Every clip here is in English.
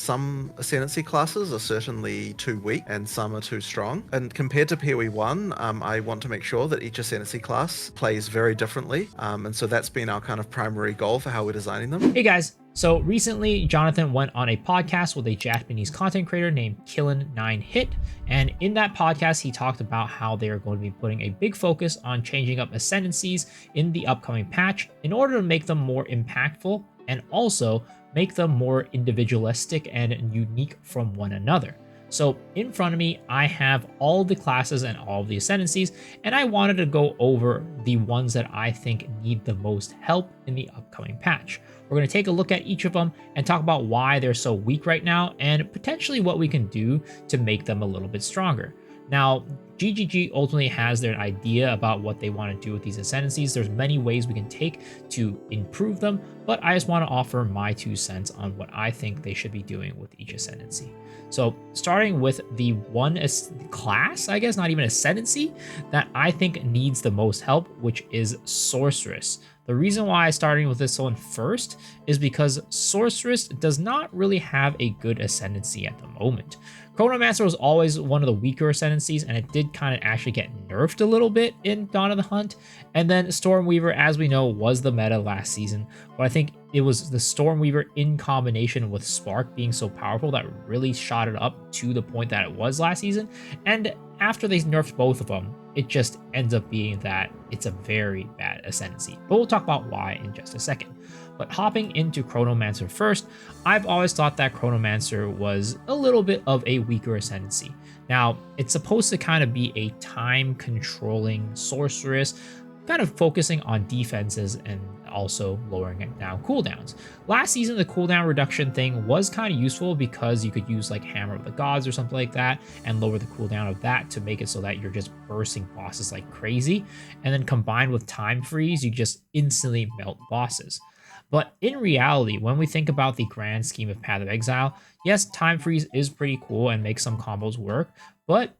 some Ascendancy classes are certainly too weak and some are too strong. And compared to PoE 1, I want to make sure that each Ascendancy class plays very differently. And so that's been our kind of primary goal for how we're designing them. Hey guys, so recently Jonathan went on a podcast with a Japanese content creator named Killin9Hit, and in that podcast he talked about how they are going to be putting a big focus on changing up Ascendancies in the upcoming patch in order to make them more impactful and also make them more individualistic and unique from one another. So in front of me, I have all the classes and all of the Ascendancies, and I wanted to go over the ones that I think need the most help in the upcoming patch. We're going to take a look at each of them and talk about why they're so weak right now and potentially what we can do to make them a little bit stronger. Now, GGG ultimately has their idea about what they want to do with these Ascendancies. There's many ways we can take to improve them, but I just want to offer my 2 cents on what I think they should be doing with each Ascendancy. So starting with the one class, I guess, not even Ascendancy, that I think needs the most help, which is Sorceress. The reason why I'm starting with this one first is because Sorceress does not really have a good Ascendancy at the moment. Chronomancer was always one of the weaker Ascendancies, and it did kind of actually get nerfed a little bit in Dawn of the Hunt. And then Stormweaver, as we know, was the meta last season, but I think it was the Stormweaver in combination with Spark being so powerful that really shot it up to the point that it was last season. And after they nerfed both of them, it just ends up being that it's a very bad Ascendancy. But we'll talk about why in just a second. But hopping into Chronomancer first, I've always thought that Chronomancer was a little bit of a weaker Ascendancy. Now, it's supposed to kind of be a time-controlling sorceress, kind of focusing on defenses and also lowering it down cooldowns. Last season, the cooldown reduction thing was kind of useful because you could use like Hammer of the Gods or something like that and lower the cooldown of that to make it so that you're just bursting bosses like crazy. And then combined with time freeze, you just instantly melt bosses. But in reality, when we think about the grand scheme of Path of Exile, yes, time freeze is pretty cool and makes some combos work, but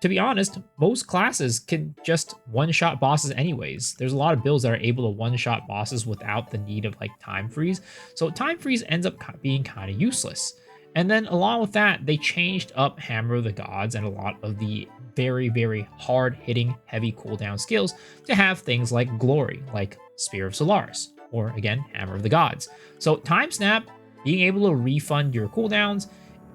to be honest, most classes can just one-shot bosses anyways. There's a lot of builds that are able to one-shot bosses without the need of like time freeze. So time freeze ends up being kind of useless. And then along with that, they changed up Hammer of the Gods and a lot of the very, very hard-hitting, heavy cooldown skills to have things like Glory, like Spear of Solaris, or again, Hammer of the Gods. So Time Snap, being able to refund your cooldowns,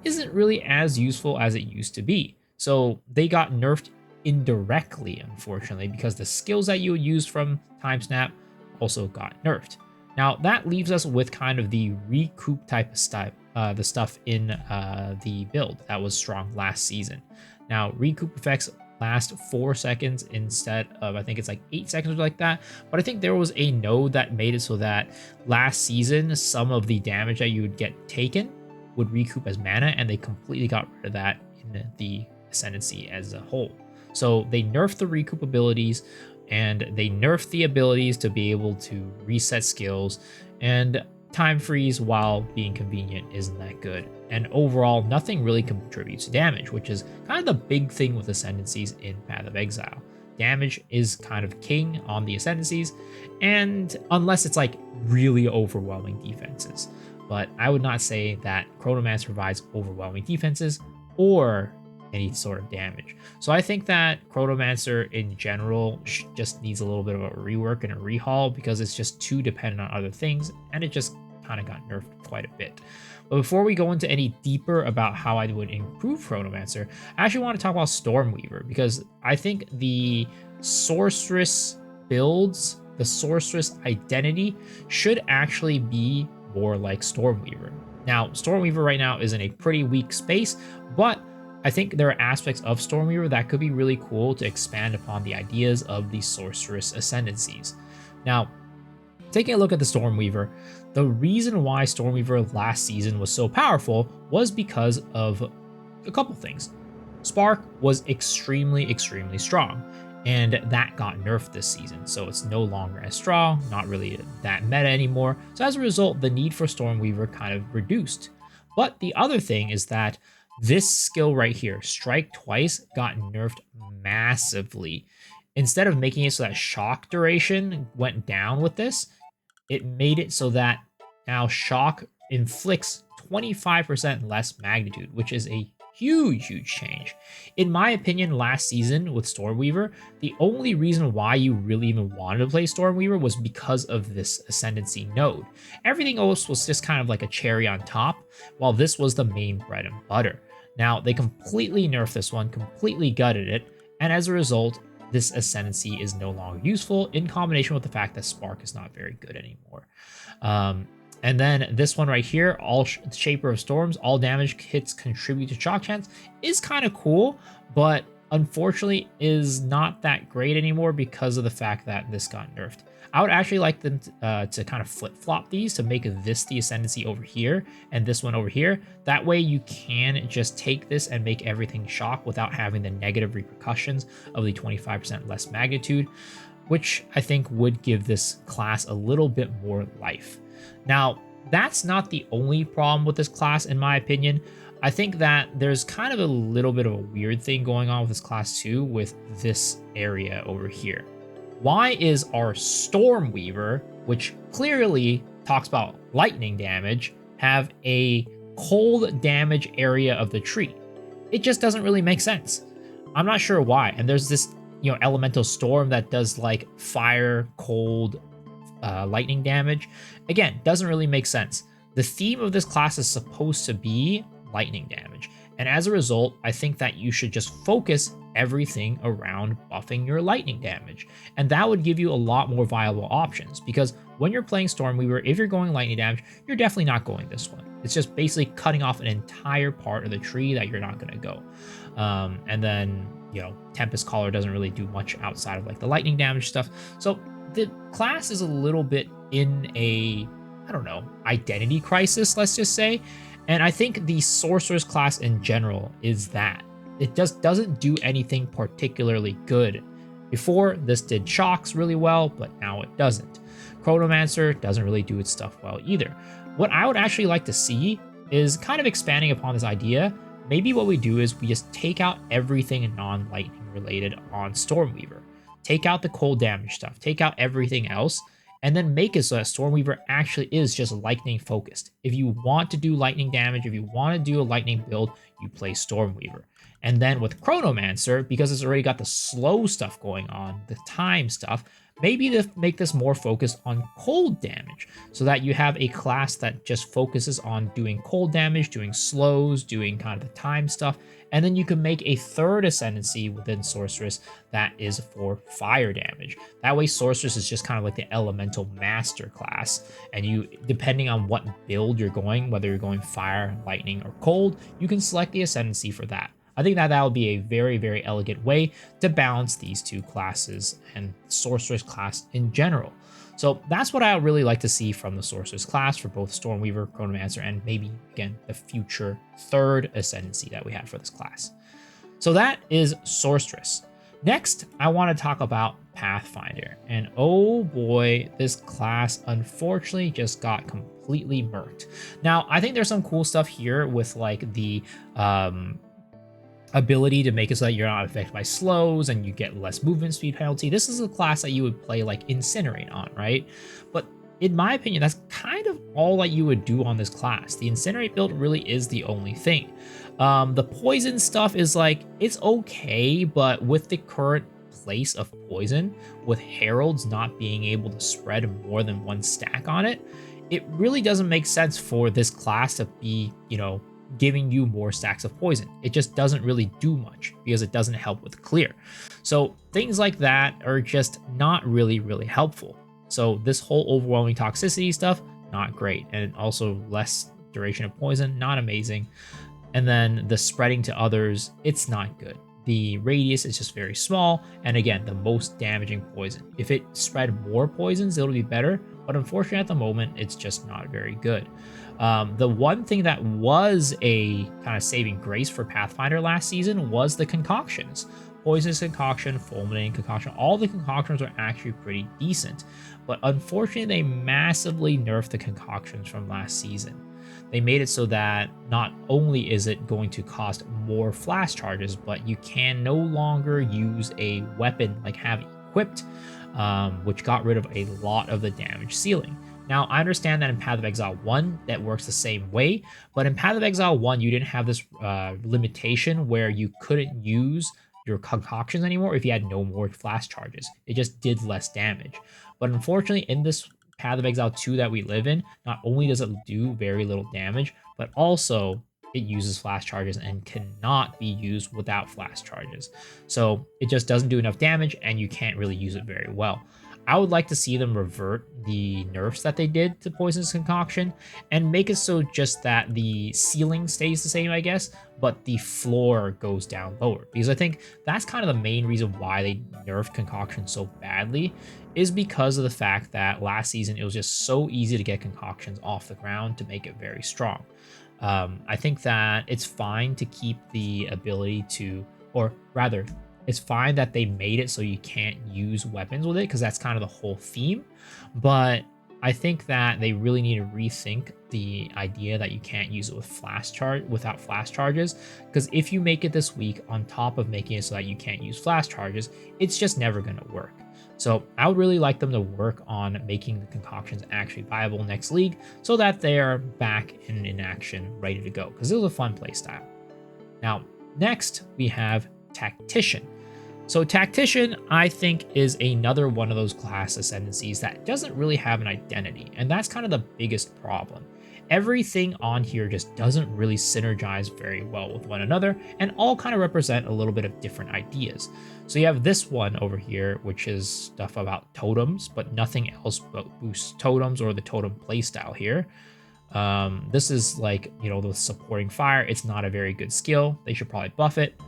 isn't really as useful as it used to be. So they got nerfed indirectly, unfortunately, because the skills that you would use from Time Snap also got nerfed. Now that leaves us with kind of the recoup type of stuff, the stuff in the build that was strong last season. Now recoup effects last 4 seconds instead of, I think it's like 8 seconds or like that. But I think there was a node that made it so that last season, some of the damage that you would get taken would recoup as mana, and they completely got rid of that in the Ascendancy as a whole. So they nerfed the recoup abilities, and they nerfed the abilities to be able to reset skills, and time freeze, while being convenient, isn't that good. And overall, nothing really contributes to damage, which is kind of the big thing with Ascendancies in Path of Exile. Damage is kind of king on the Ascendancies, and unless it's like really overwhelming defenses. But I would not say that Chronomancer provides overwhelming defenses or any sort of damage. So I think that Chronomancer in general just needs a little bit of a rework and a rehaul because it's just too dependent on other things, and it just kind of got nerfed quite a bit. But before we go into any deeper about how I would improve Chronomancer, I actually want to talk about Stormweaver, because I think the Sorceress builds, the Sorceress identity should actually be more like Stormweaver. Now, Stormweaver right now is in a pretty weak space, but I think there are aspects of Stormweaver that could be really cool to expand upon the ideas of the Sorceress Ascendancies. Now, taking a look at the Stormweaver, the reason why Stormweaver last season was so powerful was because of a couple things. Spark was extremely, extremely strong, and that got nerfed this season, so it's no longer as strong, not really that meta anymore. So as a result, the need for Stormweaver kind of reduced. But the other thing is that this skill right here, Strike Twice, got nerfed massively. Instead of making it so that shock duration went down with this, it made it so that now shock inflicts 25% less magnitude, which is a huge change. In my opinion, last season with Stormweaver, the only reason why you really even wanted to play Stormweaver was because of this Ascendancy node. Everything else was just kind of like a cherry on top, while this was the main bread and butter. Now, they completely nerfed this one, completely gutted it, and as a result, this Ascendancy is no longer useful, in combination with the fact that Spark is not very good anymore. And then this one right here, all Shaper of Storms, all damage hits contribute to shock chance, is kind of cool, but unfortunately is not that great anymore because of the fact that this got nerfed. I would actually like them to kind of flip-flop these to make this the Ascendancy over here and this one over here. That way you can just take this and make everything shock without having the negative repercussions of the 25% less magnitude, which I think would give this class a little bit more life. Now, that's not the only problem with this class, in my opinion. I think that there's kind of a little bit of a weird thing going on with this class too, with this area over here. Why is our Stormweaver, which clearly talks about lightning damage, have a cold damage area of the tree? It just doesn't really make sense. I'm not sure why. And there's this, elemental storm that does like fire, cold, lightning damage. Again, doesn't really make sense. The theme of this class is supposed to be lightning damage, and as a result, I think that you should just focus everything around buffing your lightning damage, and that would give you a lot more viable options, because when you're playing Stormweaver, if you're going lightning damage, you're definitely not going this one. It's just basically cutting off an entire part of the tree that you're not going to go. And then, Tempest Caller doesn't really do much outside of like the lightning damage stuff. So the class is a little bit in a, identity crisis, let's just say. And I think the Sorceress class in general is that. It just doesn't do anything particularly good. Before, this did shocks really well, but now it doesn't. Chronomancer doesn't really do its stuff well either. What I would actually like to see is kind of expanding upon this idea. Maybe what we do is we just take out everything non-lightning related on Stormweaver. Take out the cold damage stuff, take out everything else, and then make it so that Stormweaver actually is just lightning focused. If you want to do lightning damage, if you want to do a lightning build, you play Stormweaver. And then with Chronomancer, because it's already got the slow stuff going on, the time stuff, maybe to make this more focused on cold damage, so that you have a class that just focuses on doing cold damage, doing slows, doing kind of the time stuff, and then you can make a third Ascendancy within Sorceress that is for fire damage. That way Sorceress is just kind of like the elemental master class, and you, depending on what build you're going, whether you're going fire, lightning, or cold, you can select the Ascendancy for that. I think that would be a very elegant way to balance these two classes and Sorceress class in general. So that's what I would really like to see from the Sorceress class for both Stormweaver, Chronomancer, and maybe, again, the future third Ascendancy that we have for this class. So that is Sorceress. Next, I want to talk about Pathfinder. And oh boy, this class unfortunately just got completely murked. Now, I think there's some cool stuff here with like the ability to make it so that you're not affected by slows and you get less movement speed penalty. This is a class that you would play like Incinerate on, right? But in my opinion, that's kind of all that you would do on this class. The Incinerate build really is the only thing. The poison stuff is like, it's okay, but with the current place of poison, with Heralds not being able to spread more than one stack on it, it really doesn't make sense for this class to be, giving you more stacks of poison. It just doesn't really do much because it doesn't help with clear. So things like that are just not really helpful. So this whole overwhelming toxicity stuff, not great. And also less duration of poison, not amazing. And then the spreading to others, it's not good. The radius is just very small. And again, the most damaging poison. If it spread more poisons, it'll be better. But unfortunately at the moment, it's just not very good. The one thing that was a kind of saving grace for Pathfinder last season was the concoctions. Poisonous concoction, fulminating concoction, all the concoctions are actually pretty decent. But unfortunately, they massively nerfed the concoctions from last season. They made it so that not only is it going to cost more flash charges, but you can no longer use a weapon like have equipped, which got rid of a lot of the damage ceiling. Now, I understand that in Path of Exile 1, that works the same way, but in Path of Exile 1, you didn't have this limitation where you couldn't use your concoctions anymore if you had no more flash charges. It just did less damage. But unfortunately, in this Path of Exile 2 that we live in, not only does it do very little damage, but also it uses flash charges and cannot be used without flash charges. So it just doesn't do enough damage and you can't really use it very well. I would like to see them revert the nerfs that they did to Poisonous Concoction and make it so just that the ceiling stays the same, I guess, but the floor goes down lower. Because I think that's kind of the main reason why they nerfed Concoction so badly, is because of the fact that last season it was just so easy to get concoctions off the ground to make it very strong. I think that it's fine to keep the ability to, or rather, it's fine that they made it so you can't use weapons with it, because that's kind of the whole theme. But I think that they really need to rethink the idea that you can't use it without flash charges. Because if you make it this week on top of making it so that you can't use flash charges, it's just never going to work. So I would really like them to work on making the concoctions actually viable next league so that they are back in action, ready to go, because it was a fun playstyle. Now, next we have Tactician. So Tactician, I think, is another one of those class ascendancies that doesn't really have an identity, and that's kind of the biggest problem. Everything on here just doesn't really synergize very well with one another, and all kind of represent a little bit of different ideas. So you have this one over here, which is stuff about totems, but nothing else but boosts totems or the totem playstyle here. This is like, you know, the supporting fire. It's not a very good skill. They should probably buff it.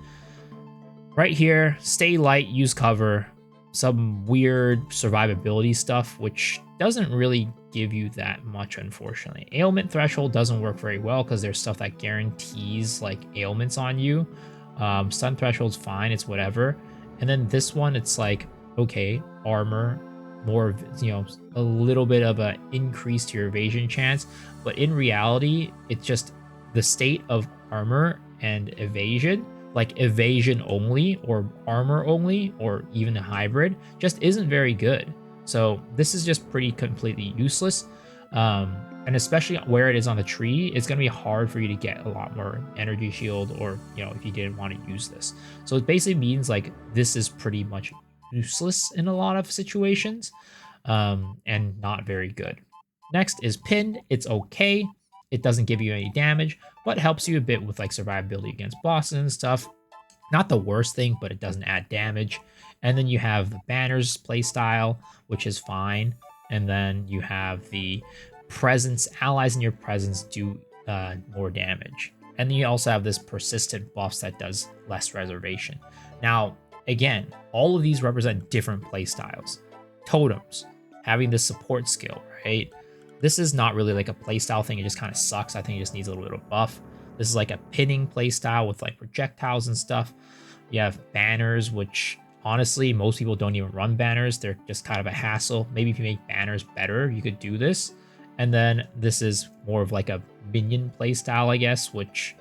Right here, stay light, use cover, some weird survivability stuff, which doesn't really give you that much, unfortunately. Ailment threshold doesn't work very well because there's stuff that guarantees like ailments on you. Stun threshold's fine, it's whatever. And then this one, it's like, okay, armor, more, you know, a little bit of an increase to your evasion chance. But in reality, it's just the state of armor and evasion, like evasion only or armor only, or even a hybrid, just isn't very good. So this is just pretty completely useless. And especially where it is on the tree, it's going to be hard for you to get a lot more energy shield, or, you know, if you didn't want to use this. So it basically means like this is pretty much useless in a lot of situations, and not very good. Next is Pinned. It's okay. It doesn't give you any damage, but helps you a bit with like survivability against bosses and stuff. Not the worst thing, but it doesn't add damage. And then you have the Banners playstyle, which is fine. And then you have the Presence. Allies in your presence do more damage. And then you also have this Persistent buffs that does less reservation. Now, again, all of these represent different playstyles. Totems, having this support skill, right? This is not really like a playstyle thing. It just kind of sucks. I think it just needs a little bit of buff. This is like a pinning playstyle with like projectiles and stuff. You have banners, which honestly, most people don't even run banners. They're just kind of a hassle. Maybe if you make banners better, you could do this. And then this is more of like a minion playstyle, I guess, which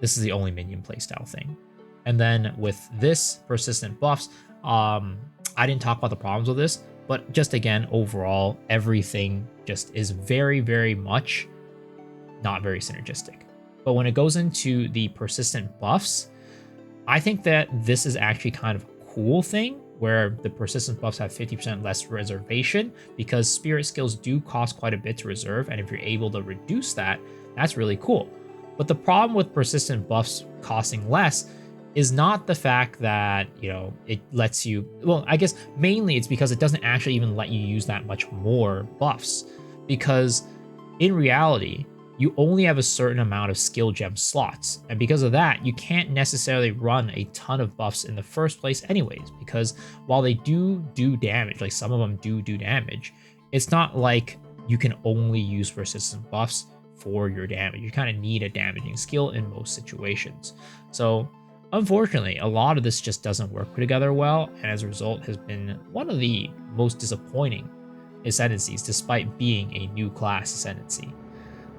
this is the only minion playstyle thing. And then with this persistent buffs, I didn't talk about the problems with this, but just again, overall, everything just is very, very much not very synergistic. But when it goes into the persistent buffs, I think that this is actually kind of a cool thing, where the persistent buffs have 50% less reservation, because spirit skills do cost quite a bit to reserve, and if you're able to reduce that, that's really cool. But the problem with persistent buffs costing less is not the fact that, you know, it lets you, well, I guess mainly it's because it doesn't actually even let you use that much more buffs, because in reality, you only have a certain amount of skill gem slots. And because of that, you can't necessarily run a ton of buffs in the first place anyways, because while they do damage, like some of them do damage, it's not like you can only use persistent buffs for your damage. You kind of need a damaging skill in most situations. So unfortunately, a lot of this just doesn't work together well, and as a result has been one of the most disappointing Ascendancies, despite being a new class Ascendancy.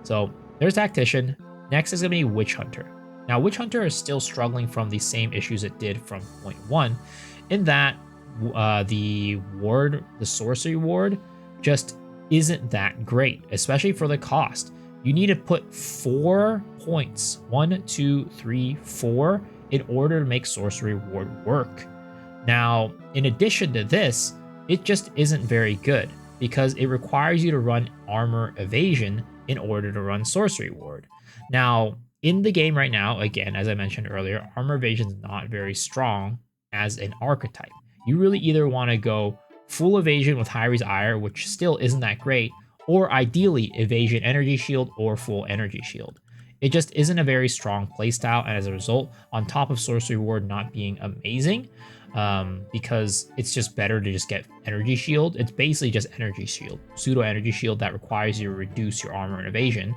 So there's Tactician. Next is going to be Witchhunter. Now, Witchhunter is still struggling from the same issues it did from point 1, in that the sorcery ward just isn't that great, especially for the cost. You need to put 4 points, 1, 2, 3, 4, in order to make Sorcery Ward work. Now, in addition to this, it just isn't very good because it requires you to run Armor Evasion in order to run Sorcery Ward. Now, in the game right now, again, as I mentioned earlier, Armor Evasion is not very strong as an archetype. You really either want to go full evasion with Hyri's Ire, which still isn't that great, or ideally evasion energy shield or full energy shield. It just isn't a very strong playstyle, and as a result, on top of Sorcery Ward not being amazing, because it's just better to just get energy shield. It's basically just energy shield, pseudo energy shield that requires you to reduce your armor and evasion.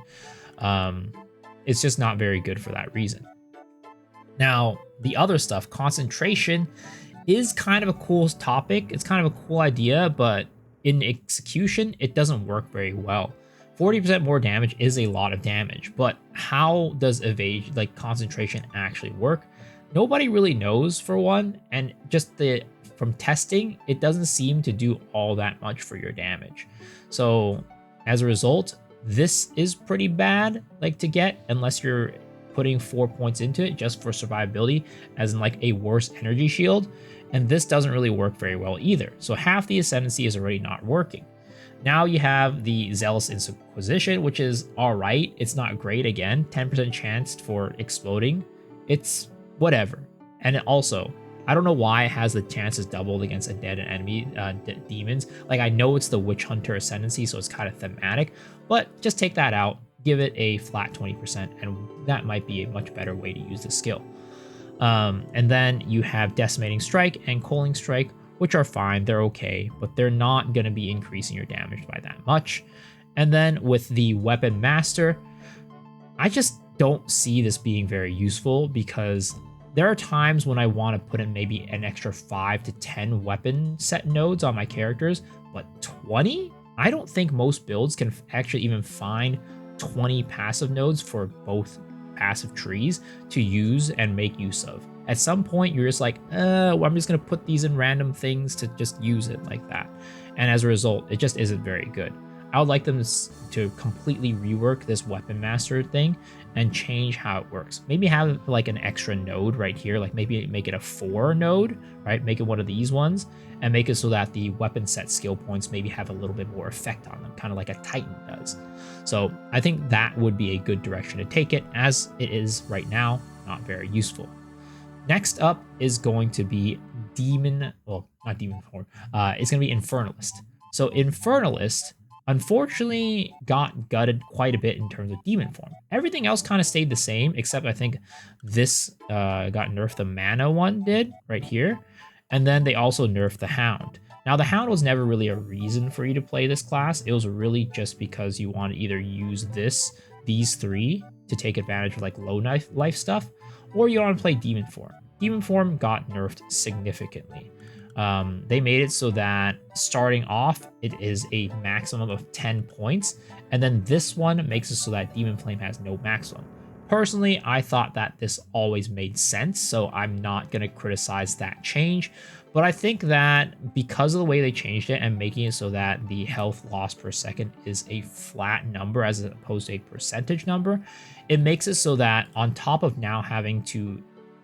It's just not very good for that reason. Now, the other stuff, concentration, is kind of a cool topic. It's kind of a cool idea, but in execution, it doesn't work very well. 40% more damage is a lot of damage, but how does concentration actually work? Nobody really knows, for one, and just from testing, it doesn't seem to do all that much for your damage. So as a result, this is pretty bad to get, unless you're putting 4 points into it just for survivability, as in a worse energy shield. And this doesn't really work very well either. So half the Ascendancy is already not working. Now you have the Zealous Inquisition, which is all right. It's not great. Again, 10% chance for exploding. It's whatever. And also, I don't know why it has the chances doubled against undead and enemy demons. I know it's the Witchhunter Ascendancy, so it's kind of thematic, but just take that out, give it a flat 20%, and that might be a much better way to use the skill. And then you have Decimating Strike and Coaling Strike, which are fine. They're okay, but they're not going to be increasing your damage by that much. And then with the Weapon Master, I just don't see this being very useful, because there are times when I want to put in maybe an extra 5 to 10 weapon set nodes on my characters, but 20? I don't think most builds can actually even find 20 passive nodes for both passive trees to use and make use of. At some point, you're just well, I'm just going to put these in random things to just use it like that. And as a result, it just isn't very good. I would like them to completely rework this Weapon Master thing and change how it works. Maybe have an extra node right here, maybe make it a 4 node, right? Make it one of these ones, and make it so that the weapon set skill points maybe have a little bit more effect on them, kind of like a Titan does. So I think that would be a good direction to take it. As it is right now, not very useful. Next up is going to be not Demon Form. It's going to be Infernalist. So Infernalist, unfortunately, got gutted quite a bit in terms of demon form. Everything else kind of stayed the same, except I think this got nerfed. The mana one did right here. And then they also nerfed the Hound. Now, the Hound was never really a reason for you to play this class. It was really just because you want to either use these 3 to take advantage of low life stuff, or you want to play demon form. Demon form got nerfed significantly. They made it so that starting off, it is a maximum of 10 points. And then this one makes it so that Demon Flame has no maximum. Personally, I thought that this always made sense, so I'm not going to criticize that change. But I think that because of the way they changed it and making it so that the health loss per second is a flat number as opposed to a percentage number, it makes it so that on top of now having to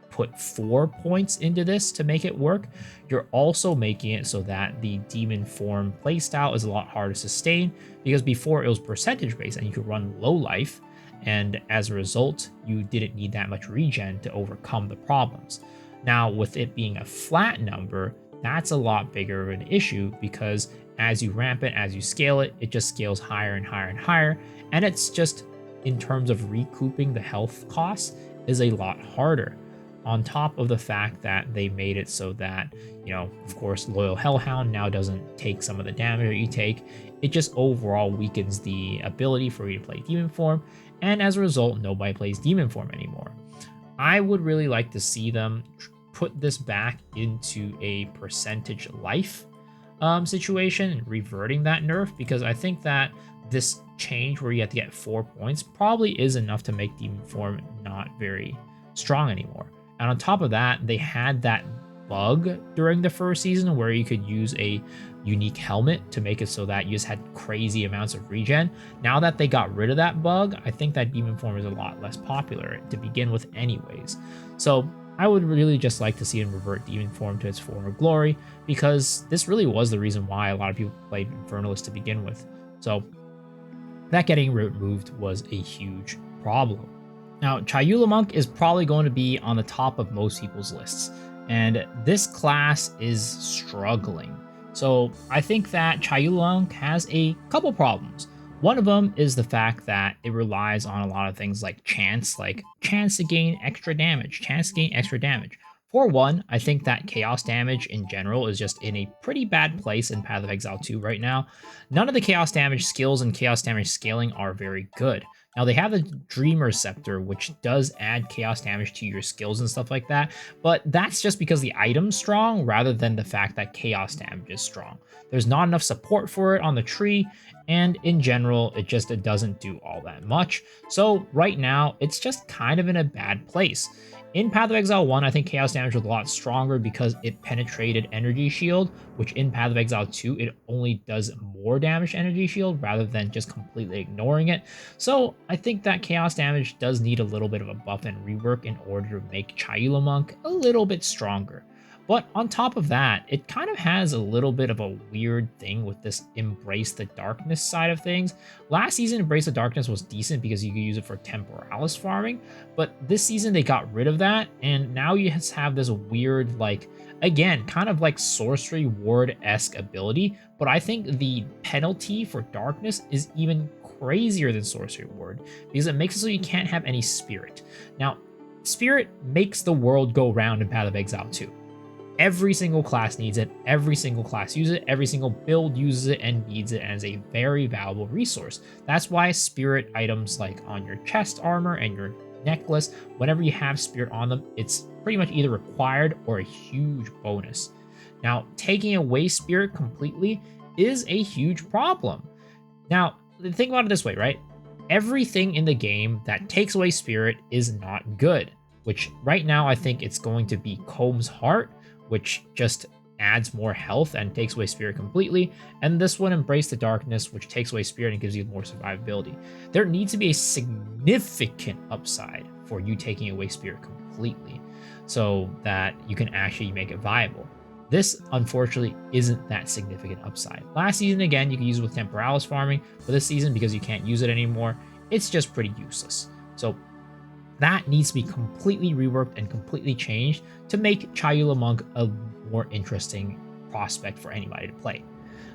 put 4 points into this to make it work, you're also making it so that the demon form playstyle is a lot harder to sustain, because before it was percentage based and you could run low life, and as a result you didn't need that much regen to overcome the problems. Now with it being a flat number, that's a lot bigger of an issue, because as you ramp it, as you scale it, it just scales higher and higher and higher, and it's just, in terms of recouping the health costs, is a lot harder. On top of the fact that they made it so that, of course, Loyal Hellhound now doesn't take some of the damage that you take. It just overall weakens the ability for you to play Demon Form, and as a result, nobody plays Demon Form anymore. I would really like to see them put this back into a percentage life situation, reverting that nerf, because I think that this change where you have to get 4 points probably is enough to make Demon Form not very strong anymore. And on top of that, they had that bug during the first season where you could use a unique helmet to make it so that you just had crazy amounts of regen. Now that they got rid of that bug, I think that demon form is a lot less popular to begin with anyways. So I would really just like to see him revert demon form to its former glory, because this really was the reason why a lot of people played Infernalist to begin with. So that getting removed was a huge problem. Now, Chayula Monk is probably going to be on the top of most people's lists, and this class is struggling. So I think that Chayula Monk has a couple problems. One of them is the fact that it relies on a lot of things like chance to gain extra damage, For one, I think that chaos damage in general is just in a pretty bad place in Path of Exile 2 right now. None of the chaos damage skills and chaos damage scaling are very good. Now, they have the Dreamer Scepter, which does add chaos damage to your skills and stuff like that, but that's just because the item's strong rather than the fact that chaos damage is strong. There's not enough support for it on the tree, and in general, it doesn't do all that much. So right now, it's just kind of in a bad place. In Path of Exile 1, I think chaos damage was a lot stronger because it penetrated Energy Shield, which in Path of Exile 2, it only does more damage to Energy Shield rather than just completely ignoring it. So I think that chaos damage does need a little bit of a buff and rework in order to make Chayula Monk a little bit stronger. But on top of that, it kind of has a little bit of a weird thing with this Embrace the Darkness side of things. Last season, Embrace the Darkness was decent because you could use it for Temporalis farming, but this season they got rid of that, and now you just have this weird, again, kind of like Sorcery Ward-esque ability, but I think the penalty for Darkness is even crazier than Sorcery Ward, because it makes it so you can't have any Spirit. Now, Spirit makes the world go round in Path of Exile 2. Every single class needs it, every single class uses it, every single build uses it and needs it as a very valuable resource. That's why spirit items like on your chest armor and your necklace, whenever you have spirit on them, it's pretty much either required or a huge bonus. Now, taking away spirit completely is a huge problem. Now, think about it this way, right? Everything in the game that takes away spirit is not good, which right now I think it's going to be Comb's Heart, which just adds more health and takes away spirit completely, and this one, Embrace the Darkness, which takes away spirit and gives you more survivability. There needs to be a significant upside for you taking away spirit completely so that you can actually make it viable. This, unfortunately, isn't that significant upside. Last season, again, you could use it with Temporalis farming, but this season, because you can't use it anymore, it's just pretty useless. So that needs to be completely reworked and completely changed to make Chayula Monk a more interesting prospect for anybody to play.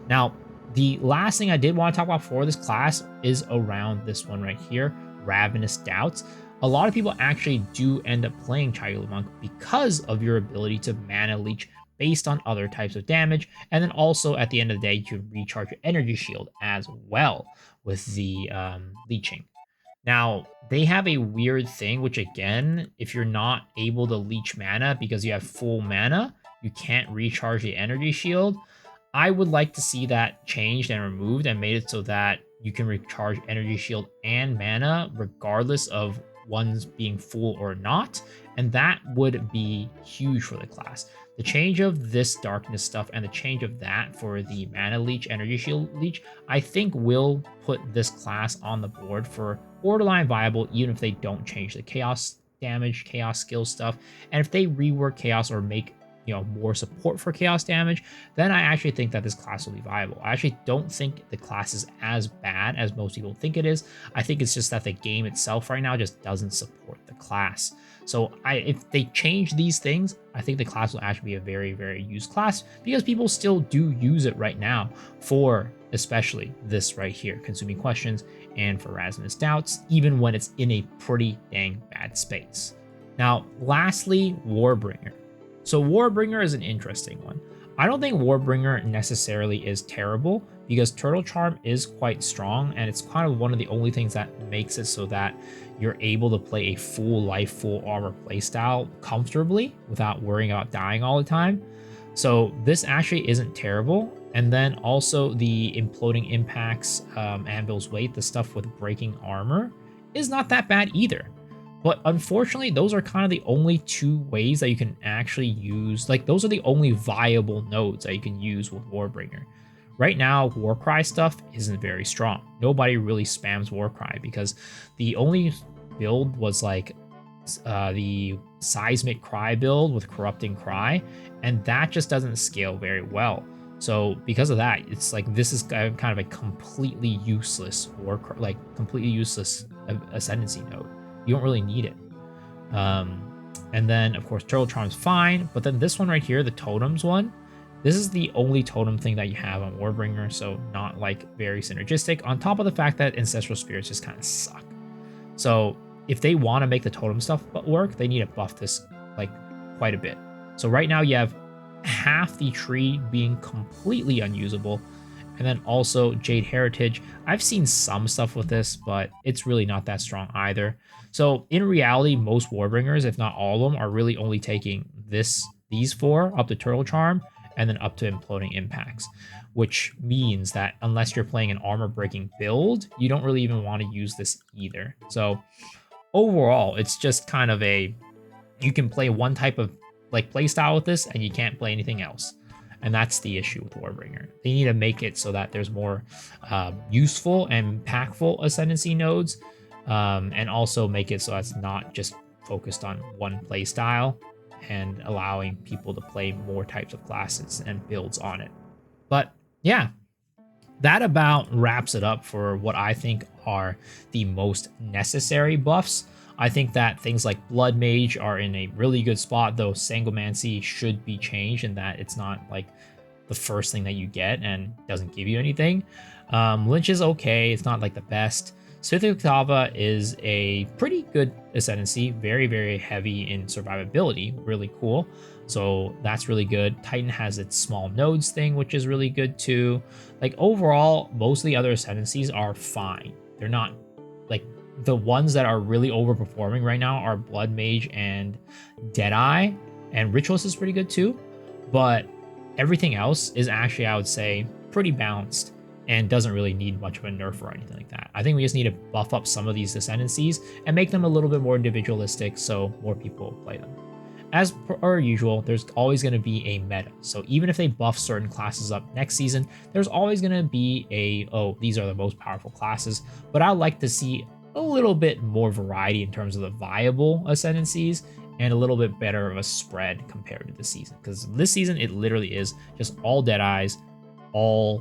Now, the last thing I did want to talk about for this class is around this one right here, Ravenous Doubts. A lot of people actually do end up playing Chayula Monk because of your ability to mana leech based on other types of damage, and then also at the end of the day, you can recharge your energy shield as well with the leeching. Now, they have a weird thing, which again, if you're not able to leech mana because you have full mana, you can't recharge the energy shield. I would like to see that changed and removed and made it so that you can recharge energy shield and mana regardless of one's being full or not, and that would be huge for the class. The change of this darkness stuff and the change of that for the mana leech, energy shield leech, I think will put this class on the board for borderline viable, even if they don't change the chaos damage, chaos skill stuff. And if they rework chaos or make more support for chaos damage, then I actually think that this class will be viable. I actually don't think the class is as bad as most people think it is. I think it's just that the game itself right now just doesn't support the class. So if they change these things, I think the class will actually be a very, very used class because people still do use it right now for especially this right here, Consuming Questions, and for Ravenous Doubts, even when it's in a pretty dang bad space. Now, lastly, Warbringer. So Warbringer is an interesting one. I don't think Warbringer necessarily is terrible because Turtle Charm is quite strong, and it's kind of one of the only things that makes it so that you're able to play a full life, full armor playstyle comfortably without worrying about dying all the time. So this actually isn't terrible. And then also the Imploding Impacts, Anvil's Weight, the stuff with breaking armor is not that bad either. But unfortunately, those are kind of the only two ways that you can actually use, like those are the only viable nodes that you can use with Warbringer. Right now, Warcry stuff isn't very strong. Nobody really spams Warcry because the only build was like the Seismic Cry build with Corrupting Cry, and that just doesn't scale very well. So because of that, it's like this is kind of a completely useless completely useless Ascendancy node. You don't really need it. And then of course Turtle Charm's fine, but then this one right here, the Totems one, this is the only totem thing that you have on Warbringer, so not like very synergistic, on top of the fact that Ancestral Spirits just kind of suck. So if they want to make the totem stuff work, they need to buff this like quite a bit. So right now you have half the tree being completely unusable, and then also Jade Heritage. I've seen some stuff with this, but it's really not that strong either. So in reality, most Warbringers, if not all of them, are really only taking these four up to Turtle Charm and then up to Imploding Impacts, which means that unless you're playing an armor breaking build, you don't really even want to use this either. So overall, it's just kind of you can play one type of like play style with this and you can't play anything else. And that's the issue with Warbringer. They need to make it so that there's more useful and impactful Ascendancy nodes, and also make it so it's not just focused on one play style and allowing people to play more types of classes and builds on it. But yeah, that about wraps it up for what I think are the most necessary buffs. I think that things like Blood Mage are in a really good spot, though Sangomancy should be changed in that it's not like the first thing that you get and doesn't give you anything. Lynch is okay, it's not like the best. Sithik Octava is a pretty good Ascendancy, very, very heavy in survivability, really cool. So that's really good. Titan has its small nodes thing, which is really good too. Like overall, most of the other Ascendancies are fine. They're not like the ones that are really overperforming right now are Blood Mage and Deadeye, and Ritualist is pretty good too. But everything else is actually, I would say, pretty balanced and doesn't really need much of a nerf or anything like that. I think we just need to buff up some of these Ascendancies and make them a little bit more individualistic so more people play them. As per usual, there's always going to be a meta. So even if they buff certain classes up next season, there's always going to be these are the most powerful classes. But I'd like to see a little bit more variety in terms of the viable Ascendancies and a little bit better of a spread compared to this season. Because this season, it literally is just all Deadeyes, all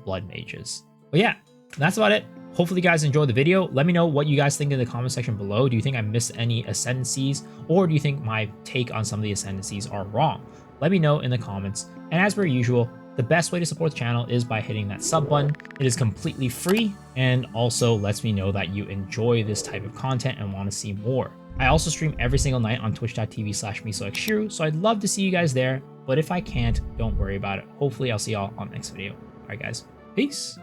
Blood Mages. But yeah, that's about it. Hopefully you guys enjoyed the video. Let me know what you guys think in the comment section below. Do you think I missed any Ascendancies, or do you think my take on some of the Ascendancies are wrong? Let me know in the comments. And as per usual, the best way to support the channel is by hitting that sub button. It is completely free and also lets me know that you enjoy this type of content and want to see more. I also stream every single night on twitch.tv/misoxshiru, so I'd love to see you guys there. But if I can't, don't worry about it. Hopefully I'll see y'all on the next video. All right, guys. Peace.